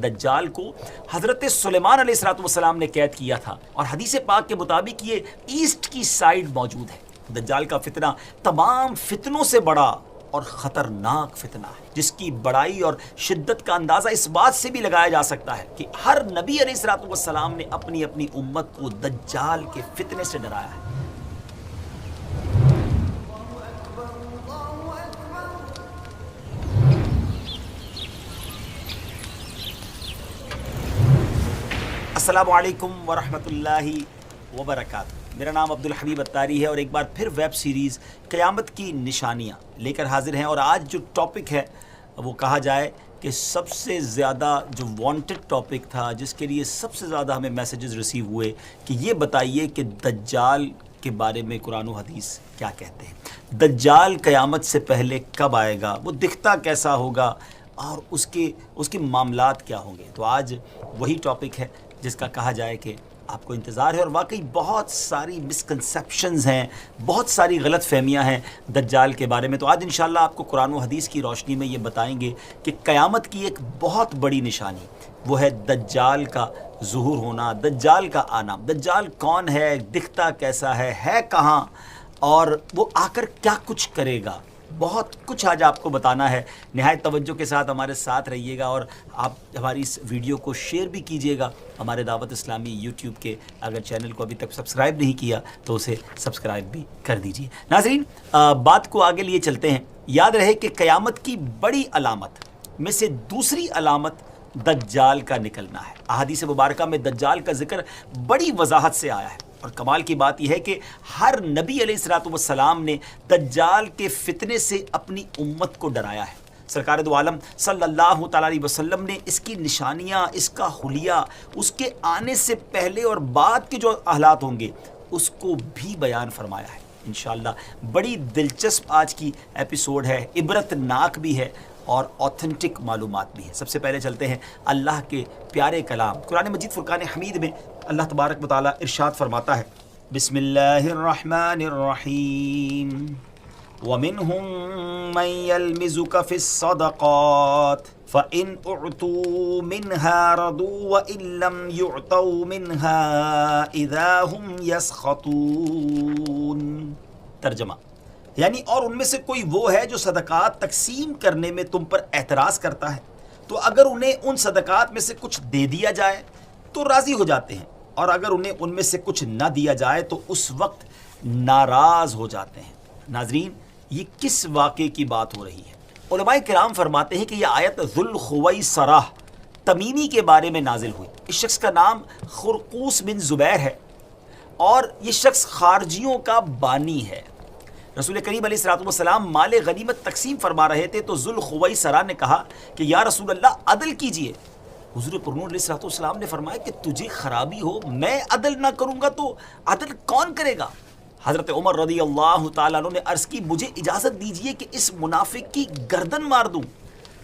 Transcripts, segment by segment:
دجال کو حضرت سلیمان علیہ السلام نے قید کیا تھا، اور حدیث پاک کے مطابق یہ ایسٹ کی سائیڈ موجود ہے۔ دجال کا فتنہ تمام فتنوں سے بڑا اور خطرناک فتنہ ہے، جس کی بڑائی اور شدت کا اندازہ اس بات سے بھی لگایا جا سکتا ہے کہ ہر نبی علیہ السلام نے اپنی اپنی امت کو دجال کے فتنے سے ڈرایا ہے۔ السلام علیکم ورحمۃ اللہ وبرکاتہ۔ میرا نام عبدالحبیب اتاری ہے، اور ایک بار پھر ویب سیریز قیامت کی نشانیاں لے کر حاضر ہیں۔ اور آج جو ٹاپک ہے وہ کہا جائے کہ سب سے زیادہ جو وانٹڈ ٹاپک تھا، جس کے لیے سب سے زیادہ ہمیں میسیجز ریسیو ہوئے کہ یہ بتائیے کہ دجال کے بارے میں قرآن و حدیث کیا کہتے ہیں، دجال قیامت سے پہلے کب آئے گا، وہ دکھتا کیسا ہوگا، اور اس کے معاملات کیا ہوں گے۔ تو آج وہی ٹاپک ہے جس کا کہا جائے کہ آپ کو انتظار ہے، اور واقعی بہت ساری مسکنسیپشنز ہیں، بہت ساری غلط فہمیاں ہیں دجال کے بارے میں۔ تو آج انشاءاللہ آپ کو قرآن و حدیث کی روشنی میں یہ بتائیں گے کہ قیامت کی ایک بہت بڑی نشانی وہ ہے دجال کا ظہور ہونا، دجال کا آنا۔ دجال کون ہے، دکھتا کیسا ہے کہاں، اور وہ آ کر کیا کچھ کرے گا۔ بہت کچھ آج آپ کو بتانا ہے۔ نہایت توجہ کے ساتھ ہمارے ساتھ رہیے گا، اور آپ ہماری اس ویڈیو کو شیئر بھی کیجیے گا ہمارے دعوت اسلامی یوٹیوب کے۔ اگر چینل کو ابھی تک سبسکرائب نہیں کیا تو اسے سبسکرائب بھی کر دیجیے۔ ناظرین، بات کو آگے لیے چلتے ہیں۔ یاد رہے کہ قیامت کی بڑی علامت میں سے دوسری علامت دجال کا نکلنا ہے۔ احادیث مبارکہ میں دجال کا ذکر بڑی وضاحت سے آیا ہے، اور کمال کی بات یہ ہے کہ ہر نبی علیہ السلام نے دجال کے فتنے سے اپنی امت کو ڈرایا ہے۔ سرکار دو عالم صلی اللہ تعالیٰ علیہ وسلم نے اس کی نشانیاں، اس کا حلیہ، اس کے آنے سے پہلے اور بعد کے جو حالات ہوں گے اس کو بھی بیان فرمایا ہے۔ انشاءاللہ بڑی دلچسپ آج کی ایپیسوڈ ہے، عبرت ناک بھی ہے اور اوتھنٹک معلومات بھی ہے۔ سب سے پہلے چلتے ہیں اللہ کے پیارے کلام قرآن مجید فرقان حمید میں۔ اللہ تبارک و تعالیٰ ارشاد فرماتا ہے، بسم اللہ الرحمن الرحیم، وَمِنْهُمْ مَنْ يَلْمِزُكَ فِي الصَّدَقَاتِ فَإِنْ أُعْطُوا مِنْهَا رَضُوا وَإِنْ لَمْ يُعْطَوْا مِنْهَا إِذَا هُمْ يَسْخَطُونَ۔ ترجمہ یعنی اور ان میں سے کوئی وہ ہے جو صدقات تقسیم کرنے میں تم پر اعتراض کرتا ہے، تو اگر انہیں ان صدقات میں سے کچھ دے دیا جائے تو راضی ہو جاتے ہیں، اور اگر انہیں ان میں سے کچھ نہ دیا جائے تو اس وقت ناراض ہو جاتے ہیں۔ ناظرین، یہ کس واقعے کی بات ہو رہی ہے؟ علماء کرام فرماتے ہیں کہ یہ آیت ذوالخویصرہ تمیمی کے بارے میں نازل ہوئی۔ اس شخص کا نام خرقوس بن زبیر ہے، اور یہ شخص خارجیوں کا بانی ہے۔ رسول کریم علیہ السلام مال غنیمت تقسیم فرما رہے تھے تو ذوالخویصرہ نے کہا کہ یا رسول اللہ عدل کیجئے۔ حضور پرنور علیہ السلام نے فرمایا کہ تجھے خرابی ہو، میں عدل نہ کروں گا تو عدل کون کرے گا؟ حضرت عمر رضی اللہ تعالیٰ عنہ نے عرض کی، مجھے اجازت دیجئے کہ اس منافق کی گردن مار دوں۔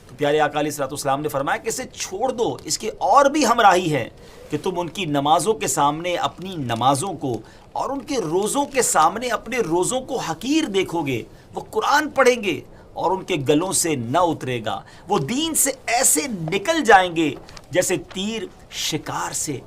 تو پیارے آقا علیہ السلام نے فرمایا کہ اسے چھوڑ دو، اس کے اور بھی ہمراہی ہے کہ تم ان کی نمازوں کے سامنے اپنی نمازوں کو، اور ان کے روزوں کے سامنے اپنے روزوں کو حقیر دیکھو گے۔ وہ قرآن پڑھیں گے اور ان کے گلوں سے نہ اترے گا، وہ دین سے ایسے نکل جائیں گے جیسے تیر شکار سے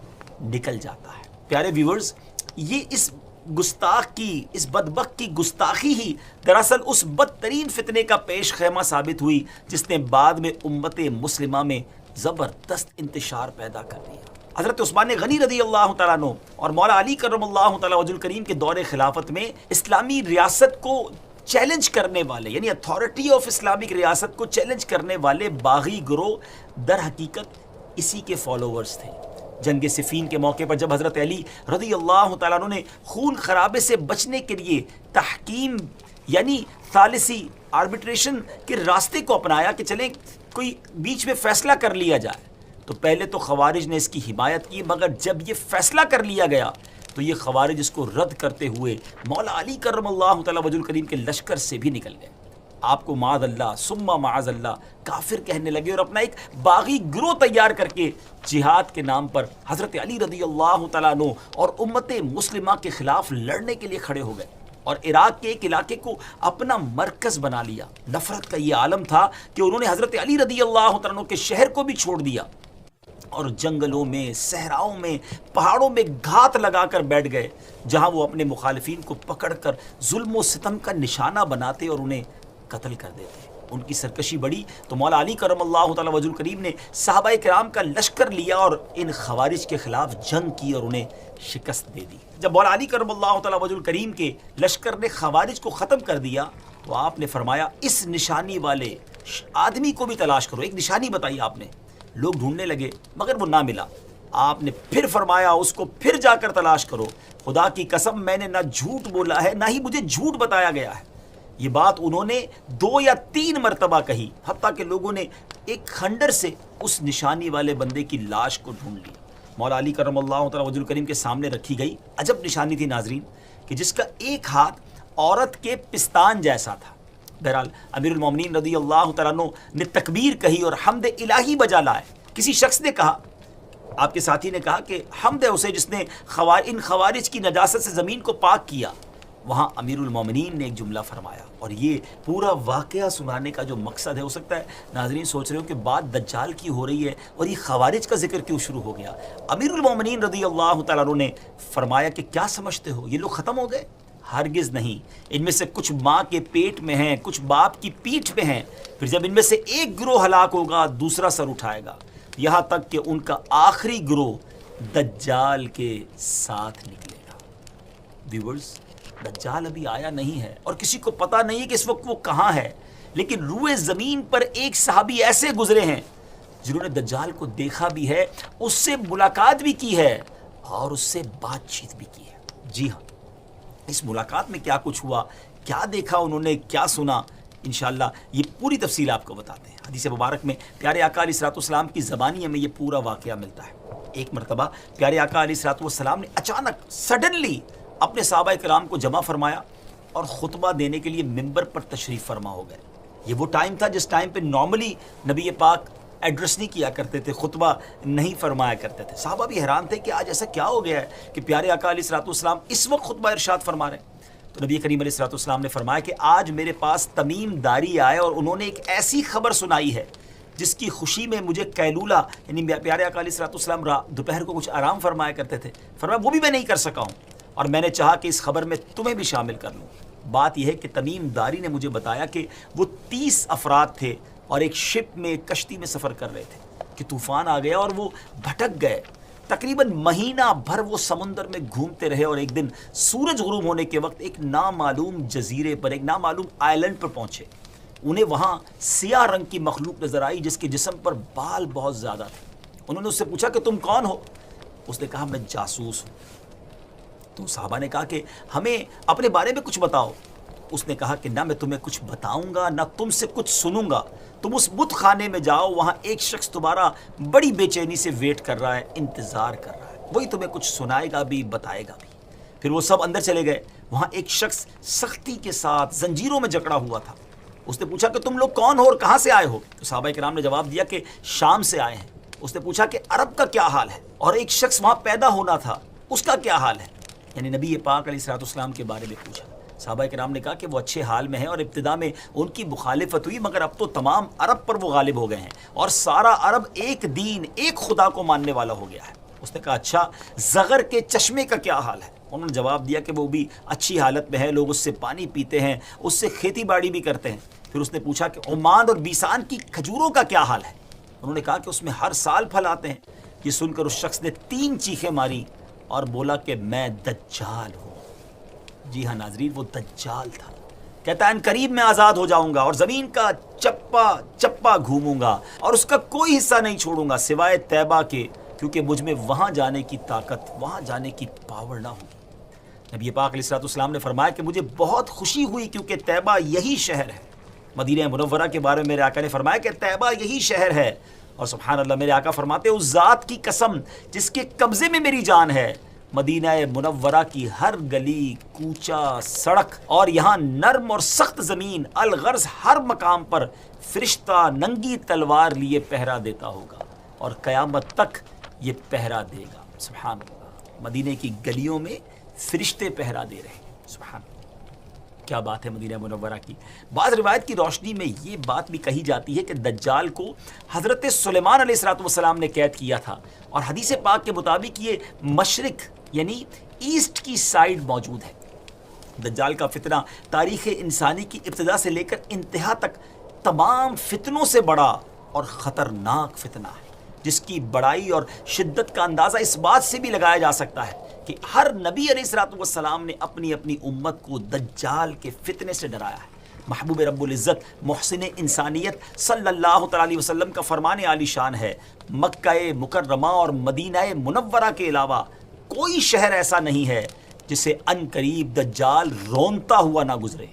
نکل جاتا ہے۔ پیارے ویورز، یہ اس گستاخ کی، اس بدبخت کی گستاخی ہی دراصل اس بدترین فتنے کا پیش خیمہ ثابت ہوئی جس نے بعد میں امت مسلمہ میں زبردست انتشار پیدا کر دیا۔ حضرت عثمان غنی رضی اللہ تعالیٰ عنہ اور مولا علی کرم اللہ تعالیٰ وجہ الکریم کے دور خلافت میں اسلامی ریاست کو چیلنج کرنے والے، یعنی اتھارٹی آف اسلامک ریاست کو چیلنج کرنے والے باغی گروہ در حقیقت اسی کے فالوورز تھے۔ جنگ صفین کے موقع پر جب حضرت علی رضی اللہ تعالیٰ عنہ نے خون خرابے سے بچنے کے لیے تحکیم یعنی ثالثی آربیٹریشن کے راستے کو اپنایا کہ چلیں کوئی بیچ میں فیصلہ کر لیا جائے، تو پہلے تو خوارج نے اس کی حمایت کی، مگر جب یہ فیصلہ کر لیا گیا تو یہ خوارج اس کو رد کرتے ہوئے مولا علی کرم اللہ تعالیٰ وجہ الکریم کے لشکر سے بھی نکل گئے۔ آپ کو معاذ اللہ ثم معاذ اللہ کافر کہنے لگے، اور اپنا ایک باغی گروہ تیار کر کے جہاد کے نام پر حضرت علی رضی اللہ تعالیٰ عنہ اور امت مسلمہ کے خلاف لڑنے کے لیے کھڑے ہو گئے، اور عراق کے ایک علاقے کو اپنا مرکز بنا لیا۔ نفرت کا یہ عالم تھا کہ انہوں نے حضرت علی رضی اللہ تعالیٰ عنہ کے شہر کو بھی چھوڑ دیا، اور جنگلوں میں، صحراؤں میں، پہاڑوں میں گھات لگا کر بیٹھ گئے، جہاں وہ اپنے مخالفین کو پکڑ کر ظلم و ستم کا نشانہ بناتے اور انہیں قتل کر دیتے۔ ان کی سرکشی بڑی تو مولا علی کرم اللہ تعالی وجہ الکریم نے صحابہ کرام کا لشکر لیا اور ان خوارج کے خلاف جنگ کی اور انہیں شکست دے دی۔ جب مولا علی کرم اللہ تعالی وجہ الکریم کے لشکر نے خوارج کو ختم کر دیا تو آپ نے فرمایا اس نشانی والے آدمی کو بھی تلاش کرو۔ ایک نشانی بتائی آپ نے، لوگ ڈھونڈنے لگے مگر وہ نہ ملا۔ آپ نے پھر فرمایا اس کو پھر جا کر تلاش کرو، خدا کی قسم میں نے نہ جھوٹ بولا ہے نہ ہی مجھے جھوٹ بتایا گیا ہے۔ یہ بات انہوں نے 2 یا 3 مرتبہ کہی، حتیٰ کہ لوگوں نے ایک کھنڈر سے اس نشانی والے بندے کی لاش کو ڈھونڈ لی۔ مولا علی کرم اللہ تعالی وجہ الکریم کے سامنے رکھی گئی عجب نشانی تھی ناظرین، کہ جس کا ایک ہاتھ عورت کے پستان جیسا تھا۔ بہرحال امیر المومنین رضی اللہ تعالیٰ عنہ نے تکبیر کہی اور حمد الہی بجا لائے۔ کسی شخص نے کہا، آپ کے ساتھی نے کہا کہ حمد ہے اسے جس نے ان خوارج کی نجاست سے زمین کو پاک کیا۔ وہاں امیر المومنین نے ایک جملہ فرمایا، اور یہ پورا واقعہ سنانے کا جو مقصد ہے، ہو سکتا ہے ناظرین سوچ رہے ہو کہ بات دجال کی ہو رہی ہے اور یہ خوارج کا ذکر کیوں شروع ہو گیا۔ امیر المومنین رضی اللہ تعالیٰ عنہ نے فرمایا کہ کیا سمجھتے ہو یہ لوگ ختم ہو گئے؟ ہرگز نہیں، ان میں سے کچھ ماں کے پیٹ میں ہیں، کچھ باپ کی پیٹھ میں ہیں، پھر جب ان میں سے ایک گروہ ہلاک ہوگا دوسرا سر اٹھائے گا، یہاں تک کہ ان کا آخری گروہ دجال کے ساتھ نکلے گا۔ ویورز، دجال ابھی آیا نہیں ہے اور کسی کو پتہ نہیں ہے کہ اس وقت وہ کہاں ہے، لیکن روئے زمین پر ایک صحابی ایسے گزرے ہیں جنہوں نے دجال کو دیکھا بھی ہے، اس سے ملاقات بھی کی ہے اور اس سے بات چیت بھی کی ہے۔ جی ہاں، اس ملاقات میں کیا کچھ ہوا، کیا دیکھا انہوں نے، کیا سنا، انشاءاللہ یہ پوری تفصیل آپ کو بتاتے ہیں۔ حدیث مبارک میں پیارے آقا علیہ الصلوۃ والسلام کی زبانی ہمیں یہ پورا واقعہ ملتا ہے۔ ایک مرتبہ پیارے آقا علیہ الصلوۃ والسلام نے اچانک سڈنلی اپنے صحابہ کرام کو جمع فرمایا اور خطبہ دینے کے لیے ممبر پر تشریف فرما ہو گئے۔ یہ وہ ٹائم تھا جس ٹائم پہ نارملی نبی پاک ایڈریس نہیں کیا کرتے تھے، خطبہ نہیں فرمایا کرتے تھے۔ صحابہ بھی حیران تھے کہ آج ایسا کیا ہو گیا ہے کہ پیارے آقا علیہ الصلوۃ والسلام اس وقت خطبہ ارشاد فرما رہے ہیں۔ تو نبی کریم علیہ الصلوۃ والسلام نے فرمایا کہ آج میرے پاس تمیم داری آئے اور انہوں نے ایک ایسی خبر سنائی ہے جس کی خوشی میں مجھے قیلولہ، یعنی پیارے آقا علیہ الصلوۃ والسلام دوپہر کو کچھ آرام فرمایا کرتے تھے، فرمایا وہ بھی میں نہیں کر سکا ہوں، اور میں نے چاہا کہ اس خبر میں تمہیں بھی شامل کر لوں۔ بات یہ ہے کہ تمیم داری نے مجھے بتایا کہ وہ 30 افراد تھے اور ایک شپ میں، ایک کشتی میں سفر کر رہے تھے کہ طوفان آ گیا اور وہ بھٹک گئے۔ تقریباً مہینہ بھر وہ سمندر میں گھومتے رہے اور ایک دن سورج غروب ہونے کے وقت ایک نامعلوم جزیرے پر، ایک نامعلوم آئلینڈ پر پہنچے۔ انہیں وہاں سیاہ رنگ کی مخلوق نظر آئی جس کے جسم پر بال بہت زیادہ تھے۔ انہوں نے اس سے پوچھا کہ تم کون ہو؟ اس نے کہا میں جاسوس ہوں۔ تو صحابہ نے کہا کہ ہمیں اپنے بارے میں کچھ بتاؤ۔ اس نے کہا کہ نہ میں تمہیں کچھ بتاؤں گا نہ تم سے کچھ سنوں گا، تم اس بت خانے میں جاؤ، وہاں ایک شخص تمہارا بڑی بے چینی سے ویٹ کر رہا ہے، انتظار کر رہا ہے، وہی تمہیں کچھ سنائے گا بھی، بتائے گا بھی۔ پھر وہ سب اندر چلے گئے۔ وہاں ایک شخص سختی کے ساتھ زنجیروں میں جکڑا ہوا تھا۔ اس نے پوچھا کہ تم لوگ کون ہو اور کہاں سے آئے ہو؟ تو صحابہ کرام نے جواب دیا کہ شام سے آئے ہیں۔ اس نے پوچھا کہ عرب کا کیا حال ہے؟ اور ایک شخص وہاں پیدا ہونا تھا، اس کا کیا حال ہے؟ یعنی نبی پاک علیہ الصلوۃ والسلام کے بارے میں پوچھا۔ صحابہ کرام نے کہا کہ وہ اچھے حال میں ہیں، اور ابتدا میں ان کی مخالفت ہوئی مگر اب تو تمام عرب پر وہ غالب ہو گئے ہیں اور سارا عرب ایک دین، ایک خدا کو ماننے والا ہو گیا ہے۔ اس نے کہا اچھا زغر کے چشمے کا کیا حال ہے؟ انہوں نے جواب دیا کہ وہ بھی اچھی حالت میں ہے، لوگ اس سے پانی پیتے ہیں، اس سے کھیتی باڑی بھی کرتے ہیں۔ پھر اس نے پوچھا کہ عمان اور بیسان کی کھجوروں کا کیا حال ہے؟ انہوں نے کہا کہ اس میں ہر سال پھل آتے ہیں۔ یہ سن کر اس شخص نے 3 چیخیں ماری اور بولا کہ میں دجال ہوں۔ جی ہاں ناظرین، وہ دجال تھا۔ کہتا ہے ان قریب میں آزاد ہو جاؤں گا اور زمین کا چپا چپا گھوموں گا اور اس کا کوئی حصہ نہیں چھوڑوں گا سوائے طیبہ کے، کیونکہ مجھ میں وہاں جانے کی طاقت، وہاں جانے کی پاور نہ ہوگی۔ نبی پاک علیہ الصلوۃ والسلام نے فرمایا کہ مجھے بہت خوشی ہوئی کیونکہ طیبہ یہی شہر ہے۔ مدینہ منورہ کے بارے میں میرے آقا نے فرمایا کہ طیبہ یہی شہر ہے، اور سبحان اللہ میرے آقا فرماتے ہیں اس ذات کی قسم جس کے قبضے میں میری جان ہے، مدینہ منورہ کی ہر گلی، کوچہ، سڑک اور یہاں نرم اور سخت زمین، الغرض ہر مقام پر فرشتہ ننگی تلوار لیے پہرا دیتا ہوگا اور قیامت تک یہ پہرا دے گا۔ سبحان اللہ، مدینہ کی گلیوں میں فرشتے پہرا دے رہے ہیں۔ سبحان اللہ، کیا بات ہے مدینہ منورہ کی. بعض روایت کی روشنی میں یہ بات بھی کہی جاتی ہے کہ دجال کو حضرت سلیمان علیہ السلام نے قید کیا تھا، اور حدیث پاک کے مطابق یہ مشرق یعنی ایسٹ کی سائیڈ موجود ہے. دجال کا فتنہ تاریخ انسانی کی ابتدا سے لے کر انتہا تک تمام فتنوں سے بڑا اور خطرناک فتنہ ہے، جس کی بڑائی اور شدت کا اندازہ اس بات سے بھی لگایا جا سکتا ہے کہ ہر نبی علیہ السلام نے اپنی اپنی امت کو دجال کے فتنے سے ڈرایا ہے. محبوب رب العزت محسن انسانیت صلی اللہ تعالی علیہ وسلم کا فرمان عالی شان ہے، مکہ مکرمہ اور مدینہ منورہ کے علاوہ کوئی شہر ایسا نہیں ہے جسے ان قریب دجال رونتا ہوا نہ گزرے،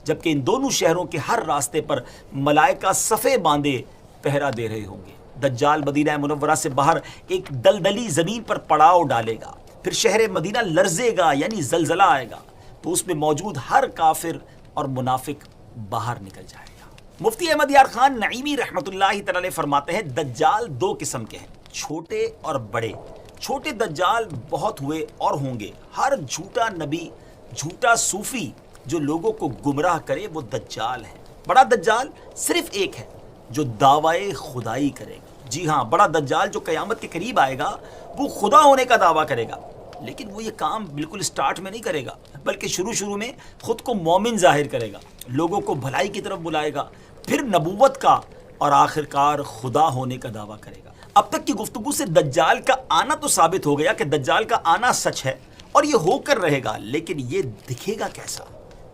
جبکہ ان دونوں شہروں کے ہر راستے پر ملائکہ صفے باندھے پہرا دے رہے ہوں گے. دجال مدینہ منورہ سے باہر ایک دلدلی زمین پر پڑاؤ ڈالے گا، پھر شہر مدینہ لرزے گا یعنی زلزلہ آئے گا تو اس میں موجود ہر کافر اور منافق باہر نکل جائے گا. مفتی احمد یار خان نعیمی رحمۃ اللہ تعالی فرماتے ہیں دجال دو قسم کے ہیں، چھوٹے اور بڑے. چھوٹے دجال بہت ہوئے اور ہوں گے. ہر جھوٹا نبی، جھوٹا صوفی جو لوگوں کو گمراہ کرے وہ دجال ہے. بڑا دجال صرف ایک ہے جو دعوی خدائی کرے گا. جی ہاں، بڑا دجال جو قیامت کے قریب آئے گا وہ خدا ہونے کا دعویٰ کرے گا، لیکن وہ یہ کام بالکل سٹارٹ میں نہیں کرے گا، بلکہ شروع میں خود کو مومن ظاہر کرے گا، لوگوں کو بھلائی کی طرف بلائے گا، پھر نبوت کا اور آخرکار خدا ہونے کا دعویٰ کرے گا. اب تک کی گفتگو سے دجال کا آنا تو ثابت ہو گیا کہ دجال کا آنا سچ ہے اور یہ ہو کر رہے گا، لیکن یہ دکھے گا کیسا،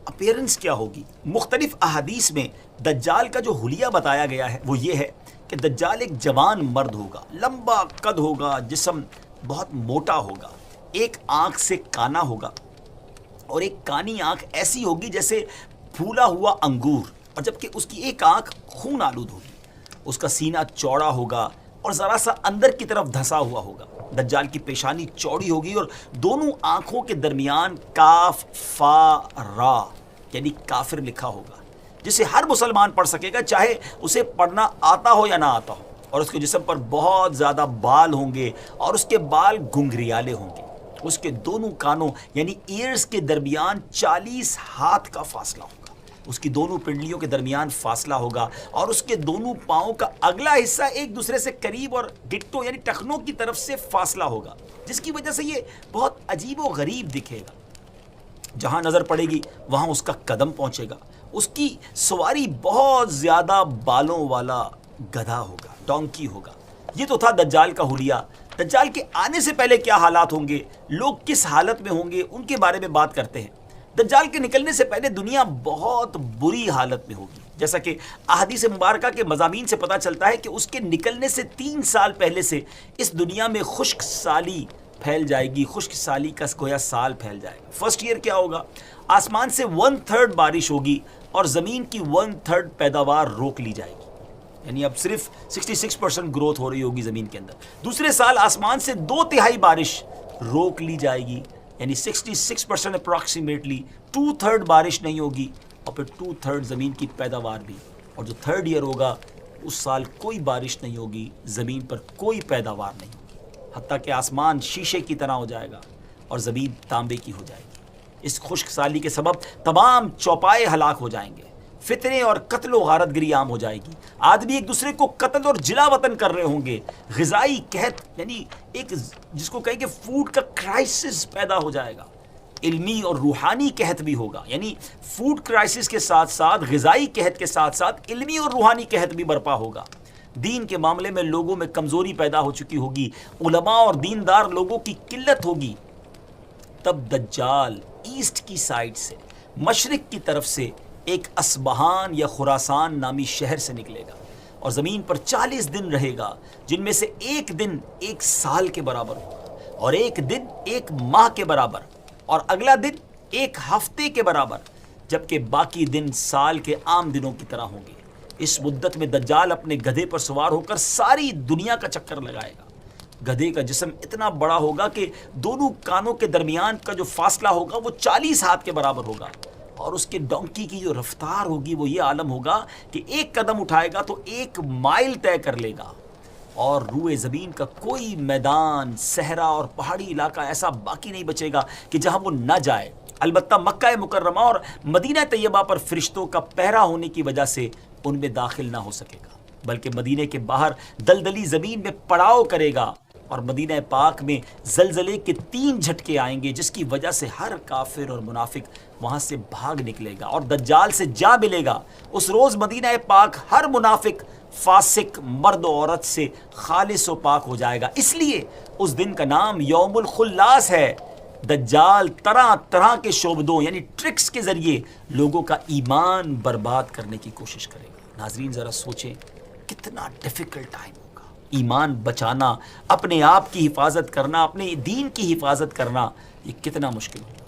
اپیرنس کیا ہوگی. مختلف احادیث میں دجال کا جو حلیہ بتایا گیا ہے وہ یہ ہے کہ دجال ایک جوان مرد ہوگا، لمبا قد ہوگا، جسم بہت موٹا ہوگا، ایک آنکھ سے کانا ہوگا، اور ایک کانی آنکھ ایسی ہوگی جیسے پھولا ہوا انگور، اور جبکہ اس کی ایک آنکھ خون آلود ہوگی. اس کا سینہ چوڑا ہوگا اور ذرا سا اندر کی طرف دھسا ہوا ہوگا. دجال کی پیشانی چوڑی ہوگی اور دونوں آنکھوں کے درمیان کاف فا را یعنی کافر لکھا ہوگا، جسے ہر مسلمان پڑھ سکے گا چاہے اسے پڑھنا آتا ہو یا نہ آتا ہو. اور اس کے جسم پر بہت زیادہ بال ہوں گے اور اس کے بال گھنگریالے ہوں گے. اس کے دونوں کانوں یعنی ایئرز کے درمیان 40 ہاتھ کا فاصلہ ہوگا. اس کی دونوں پنڈلیوں کے درمیان فاصلہ ہوگا اور اس کے دونوں پاؤں کا اگلا حصہ ایک دوسرے سے قریب اور ڈٹو یعنی ٹخنوں کی طرف سے فاصلہ ہوگا، جس کی وجہ سے یہ بہت عجیب و غریب دکھے گا. جہاں نظر پڑے گی وہاں اس کا قدم پہنچے گا. اس کی سواری بہت زیادہ بالوں والا گدھا ہوگا، ڈونکی ہوگا. یہ تو تھا دجال کا حلیہ. دجال کے آنے سے پہلے کیا حالات ہوں گے، لوگ کس حالت میں ہوں گے، ان کے بارے میں بات کرتے ہیں. دجال کے نکلنے سے پہلے دنیا بہت بری حالت میں ہوگی، جیسا کہ احادیث مبارکہ کے مضامین سے پتہ چلتا ہے کہ اس کے نکلنے سے 3 سال پہلے سے اس دنیا میں خشک سالی پھیل جائے گی. خشک سالی کا گویا سال پھیل جائے گا. فرسٹ ایئر کیا ہوگا، آسمان سے 1/3 بارش ہوگی اور زمین کی 1/3 پیداوار روک لی جائے گی، یعنی اب صرف 66% گروتھ ہو رہی ہوگی زمین کے اندر. دوسرے سال آسمان سے 2/3 بارش روک لی جائے گی، یعنی 66% اپروکسیمیٹلی 2/3 بارش نہیں ہوگی، اور پھر 2/3 زمین کی پیداوار بھی. اور جو 3rd ایئر ہوگا اس سال کوئی بارش نہیں ہوگی، زمین پر کوئی پیداوار نہیں ہوگی، حتیٰ کہ آسمان شیشے کی طرح ہو جائے گا اور زمین تانبے کی ہو جائے گی. اس خشک سالی کے سبب تمام چوپائے ہلاک ہو جائیں گے، فتنے اور قتل و غارت گری عام ہو جائے گی. آدمی ایک دوسرے کو قتل اور جلا وطن کر رہے ہوں گے. غذائی قحط یعنی ایک جس کو کہیں کہ فوڈ کا کرائسس پیدا ہو جائے گا. علمی اور روحانی قحط بھی ہوگا، یعنی فوڈ کرائسس کے ساتھ ساتھ غذائی قحط کے ساتھ ساتھ علمی اور روحانی قحط بھی برپا ہوگا. دین کے معاملے میں لوگوں میں کمزوری پیدا ہو چکی ہوگی، علماء اور دیندار لوگوں کی قلت ہوگی. تب دجال ایسٹ کی سائڈ سے، مشرق کی طرف سے ایک اصبہان یا خراسان نامی شہر سے نکلے گا اور زمین پر 40 دن رہے گا، جن میں سے ایک دن 1 سال کے برابر ہوگا، اور ایک دن 1 ماہ کے برابر، اور اگلا دن 1 ہفتے کے برابر، جبکہ باقی دن سال کے عام دنوں کی طرح ہوں گے. اس مدت میں دجال اپنے گدھے پر سوار ہو کر ساری دنیا کا چکر لگائے گا. گدھے کا جسم اتنا بڑا ہوگا کہ دونوں کانوں کے درمیان کا جو فاصلہ ہوگا وہ 40 ہاتھ کے برابر ہوگا، اور اس کے ڈونکی کی جو رفتار ہوگی وہ یہ عالم ہوگا کہ 1 قدم اٹھائے گا تو 1 مائل طے کر لے گا. اور روئے زمین کا کوئی میدان، صحرا اور پہاڑی علاقہ ایسا باقی نہیں بچے گا کہ جہاں وہ نہ جائے. البتہ مکہ مکرمہ اور مدینہ طیبہ پر فرشتوں کا پہرا ہونے کی وجہ سے ان میں داخل نہ ہو سکے گا، بلکہ مدینے کے باہر دلدلی زمین میں پڑاؤ کرے گا، اور مدینہ پاک میں زلزلے کے 3 جھٹکے آئیں گے جس کی وجہ سے ہر کافر اور منافق وہاں سے بھاگ نکلے گا اور دجال سے جا ملے گا۔ اس روز مدینہ پاک ہر منافق، فاسق، مرد و عورت سے خالص و پاک ہو جائے گا۔ اس لیے اس دن کا نام یوم الخلاص ہے۔ دجال طرح طرح کے شعبدوں یعنی ٹرکس کے ذریعے لوگوں کا ایمان برباد کرنے کی کوشش کرے گا۔ ناظرین ذرا سوچیں کتنا ڈیفیکلٹ ٹائم ہوگا۔ ایمان بچانا، اپنے آپ کی حفاظت کرنا، اپنے دین کی حفاظت کرنا، یہ کتنا مشکل ہوگا۔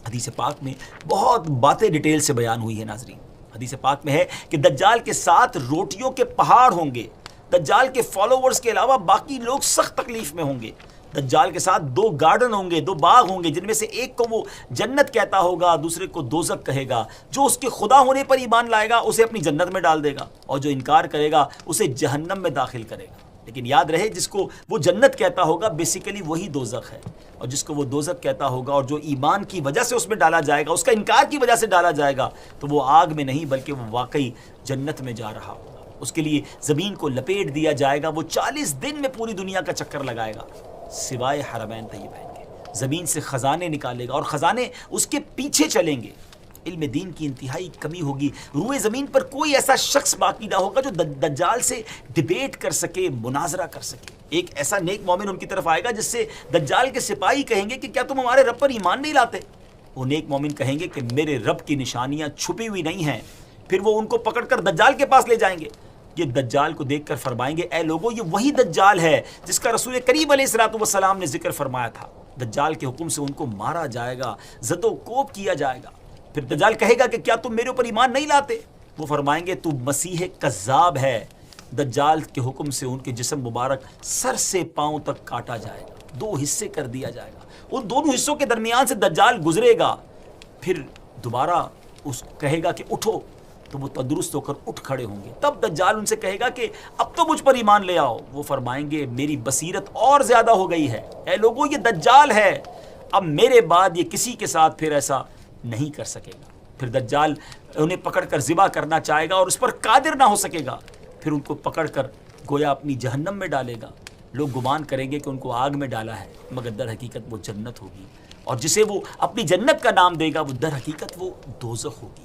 حدیث پاک میں بہت باتیں ڈیٹیل سے بیان ہوئی ہے ناظرین۔ حدیث پاک میں ہے کہ دجال کے ساتھ روٹیوں کے پہاڑ ہوں گے۔ دجال کے فالوورز کے علاوہ باقی لوگ سخت تکلیف میں ہوں گے۔ دجال کے ساتھ 2 گارڈن ہوں گے، 2 باغ ہوں گے، جن میں سے ایک کو وہ جنت کہتا ہوگا، دوسرے کو دوزخ کہے گا۔ جو اس کے خدا ہونے پر ایمان لائے گا اسے اپنی جنت میں ڈال دے گا، اور جو انکار کرے گا اسے جہنم میں داخل کرے گا۔ لیکن یاد رہے، جس کو وہ جنت کہتا ہوگا بیسیکلی وہی دوزخ ہے، اور جس کو وہ دوزخ کہتا ہوگا اور جو ایمان کی وجہ سے اس میں ڈالا جائے گا، اس کا انکار کی وجہ سے ڈالا جائے گا، تو وہ آگ میں نہیں بلکہ وہ واقعی جنت میں جا رہا ہوگا۔ اس کے لیے زمین کو لپیٹ دیا جائے گا، وہ 40 دن میں پوری دنیا کا چکر لگائے گا سوائے حرمین طیبین کے۔ زمین سے خزانے نکالے گا اور خزانے اس کے پیچھے چلیں گے۔ علم دین کی انتہائی کمی ہوگی، روئے زمین پر کوئی ایسا شخص باقی نہ ہوگا جو دجال سے ڈیبیٹ کر سکے، مناظرہ کر سکے۔ ایک ایسا نیک مومن ان کی طرف آئے گا جس سے دجال کے سپاہی کہیں گے کہ کیا تم ہمارے رب پر ایمان نہیں لاتے؟ وہ نیک مومن کہیں گے کہ میرے رب کی نشانیاں چھپی ہوئی نہیں ہیں۔ پھر وہ ان کو پکڑ کر دجال کے پاس لے جائیں گے۔ یہ دجال کو دیکھ کر فرمائیں گے، اے لوگوں، یہ وہی دجال ہے جس کا رسول کریم علیہ الصلوۃ والسلام نے ذکر فرمایا تھا۔ دجال کے حکم سے ان کو مارا جائے گا، زد و کوب کیا جائے گا۔ پھر دجال کہے گا کہ کیا تم میرے اوپر ایمان نہیں لاتے؟ وہ فرمائیں گے تو مسیح کذاب ہے۔ دجال کے حکم سے ان کے جسم مبارک سر سے پاؤں تک کاٹا جائے گا، 2 حصے کر دیا جائے گا۔ ان دونوں حصوں کے درمیان سے دجال گزرے گا، پھر دوبارہ اس کہے گا کہ اٹھو، تو وہ تندرست ہو کر اٹھ کھڑے ہوں گے۔ تب دجال ان سے کہے گا کہ اب تو مجھ پر ایمان لے آؤ۔ وہ فرمائیں گے میری بصیرت اور زیادہ ہو گئی ہے، اے لوگوں یہ دجال ہے، اب میرے بعد یہ کسی کے ساتھ پھر ایسا نہیں کر سکے گا۔ پھر دجال انہیں پکڑ کر ذبح کرنا چاہے گا اور اس پر قادر نہ ہو سکے گا۔ پھر ان کو پکڑ کر گویا اپنی جہنم میں ڈالے گا۔ لوگ گمان کریں گے کہ ان کو آگ میں ڈالا ہے، مگر در حقیقت وہ جنت ہوگی، اور جسے وہ اپنی جنت کا نام دے گا وہ در حقیقت وہ دوزخ ہوگی۔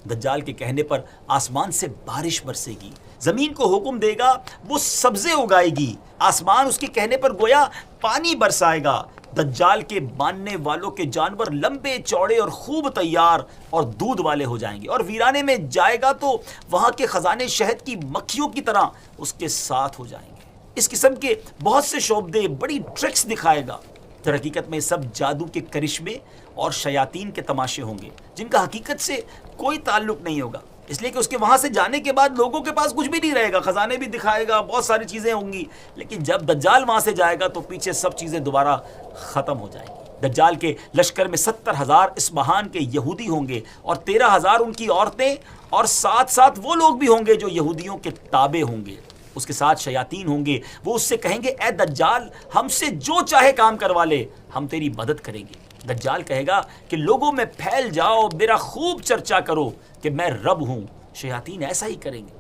دجال کے کہنے پر آسمان سے بارش برسے گی، زمین کو حکم دے گا وہ سبزے اگائے گی، آسمان اس کے کہنے پر گویا پانی برسائے گا۔ دجال کے ماننے والوں کے جانور لمبے چوڑے اور خوب تیار اور دودھ والے ہو جائیں گے، اور ویرانے میں جائے گا تو وہاں کے خزانے شہد کی مکھیوں کی طرح اس کے ساتھ ہو جائیں گے۔ اس قسم کے بہت سے شعبدے، بڑی ٹرکس دکھائے گا۔ در حقیقت میں سب جادو کے کرشمے اور شیاطین کے تماشے ہوں گے جن کا حقیقت سے کوئی تعلق نہیں ہوگا، اس لیے کہ اس کے وہاں سے جانے کے بعد لوگوں کے پاس کچھ بھی نہیں رہے گا۔ خزانے بھی دکھائے گا، بہت ساری چیزیں ہوں گی، لیکن جب دجال وہاں سے جائے گا تو پیچھے سب چیزیں دوبارہ ختم ہو جائیں گی۔ دجال کے لشکر میں 70,000 اصفہان کے یہودی ہوں گے، اور 13,000 ان کی عورتیں، اور ساتھ ساتھ وہ لوگ بھی ہوں گے جو یہودیوں کے تابع ہوں گے۔ اس کے ساتھ شیاطین ہوں گے، وہ اس سے کہیں گے اے دجال ہم سے جو چاہے کام کروا لے، ہم تیری مدد کریں گے۔ دجال کہے گا کہ لوگوں میں پھیل جاؤ، میرا خوب چرچا کرو کہ میں رب ہوں۔ شیاطین ایسا ہی کریں گے۔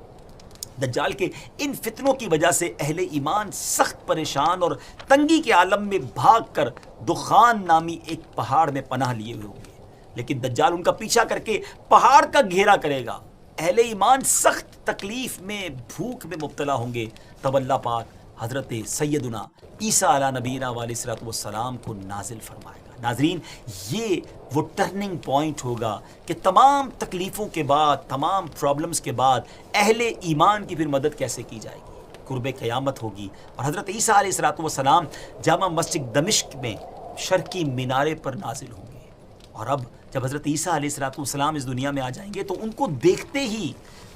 دجال کے ان فتنوں کی وجہ سے اہل ایمان سخت پریشان اور تنگی کے عالم میں بھاگ کر دخان نامی ایک پہاڑ میں پناہ لیے ہوئے ہوں گے، لیکن دجال ان کا پیچھا کر کے پہاڑ کا گھیرا کرے گا۔ اہل ایمان سخت تکلیف میں، بھوک میں مبتلا ہوں گے، تب اللہ پاک حضرت سیدنا عیسیٰ علیہ نبینا علیہ الصلوۃ والسلام کو نازل فرمائے گا۔ ناظرین یہ وہ ٹرننگ پوائنٹ ہوگا کہ تمام تکلیفوں کے بعد، تمام پرابلمز کے بعد اہل ایمان کی پھر مدد کیسے کی جائے گی۔ قرب قیامت ہوگی اور حضرت عیسیٰ علیہ الصلوۃ والسلام جامع مسجد دمشق میں شرقی مینارے پر نازل ہوں گے، اور اب جب حضرت عیسیٰ علیہ الصلوۃ والسلام اس دنیا میں آ جائیں گے تو ان کو دیکھتے ہی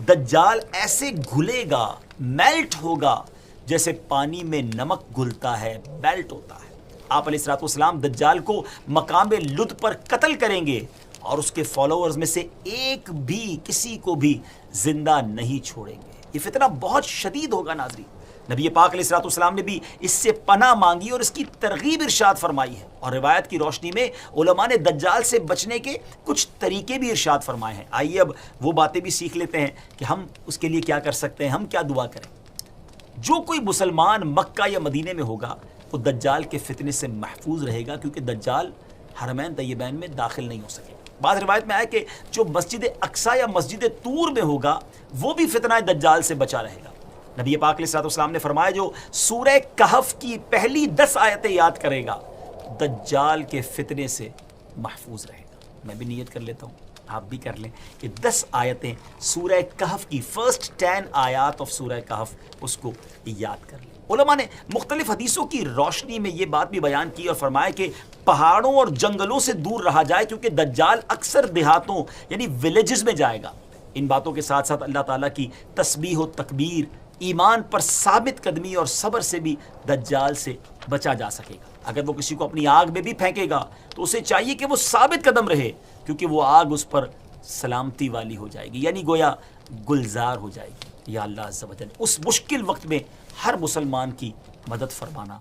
دجال ایسے گھلے گا، میلٹ ہوگا، جیسے پانی میں نمک گھلتا ہے، میلٹ ہوتا ہے۔ آپ علیہ الصلوۃ والسلام دجال کو مقام لد پر قتل کریں گے، اور اس کے فالوورز میں سے ایک بھی، کسی کو بھی زندہ نہیں چھوڑیں گے۔ یہ فتنہ بہت شدید ہوگا ناظرین۔ نبی پاک علیہ الصلوۃ والسلام نے بھی اس سے پناہ مانگی اور اس کی ترغیب ارشاد فرمائی ہے، اور روایت کی روشنی میں علماء نے دجال سے بچنے کے کچھ طریقے بھی ارشاد فرمائے ہیں۔ آئیے اب وہ باتیں بھی سیکھ لیتے ہیں کہ ہم اس کے لیے کیا کر سکتے ہیں، ہم کیا دعا کریں۔ جو کوئی مسلمان مکہ یا مدینے میں ہوگا وہ دجال کے فتنے سے محفوظ رہے گا، کیونکہ دجال حرمین طیبین میں داخل نہیں ہو سکے۔ بعض روایت میں آئے کہ جو مسجد اقصی یا مسجد طور میں ہوگا وہ بھی فتنہ دجال سے بچا رہے گا۔ نبی پاک علیہ الصلوۃ والسلام نے فرمایا جو سورہ کہف کی پہلی 10 آیتیں یاد کرے گا دجال کے فتنے سے محفوظ رہے گا۔ میں بھی نیت کر لیتا ہوں، آپ بھی کر لیں کہ 10 آیتیں سورہ کہف کی، فرسٹ 10 آیات آف سورہ کہف، اس کو یاد کر لیں۔ علماء نے مختلف حدیثوں کی روشنی میں یہ بات بھی بیان کی اور فرمایا کہ پہاڑوں اور جنگلوں سے دور رہا جائے، کیونکہ دجال اکثر دیہاتوں یعنی ولیجز میں جائے گا۔ ان باتوں کے ساتھ ساتھ اللہ تعالیٰ کی تسبیح و تکبیر، ایمان پر ثابت قدمی اور صبر سے بھی دجال سے بچا جا سکے گا۔ اگر وہ کسی کو اپنی آگ میں بھی پھینکے گا تو اسے چاہیے کہ وہ ثابت قدم رہے، کیونکہ وہ آگ اس پر سلامتی والی ہو جائے گی، یعنی گویا گلزار ہو جائے گی۔ یا اللہ عز و جل اس مشکل وقت میں ہر مسلمان کی مدد فرمانا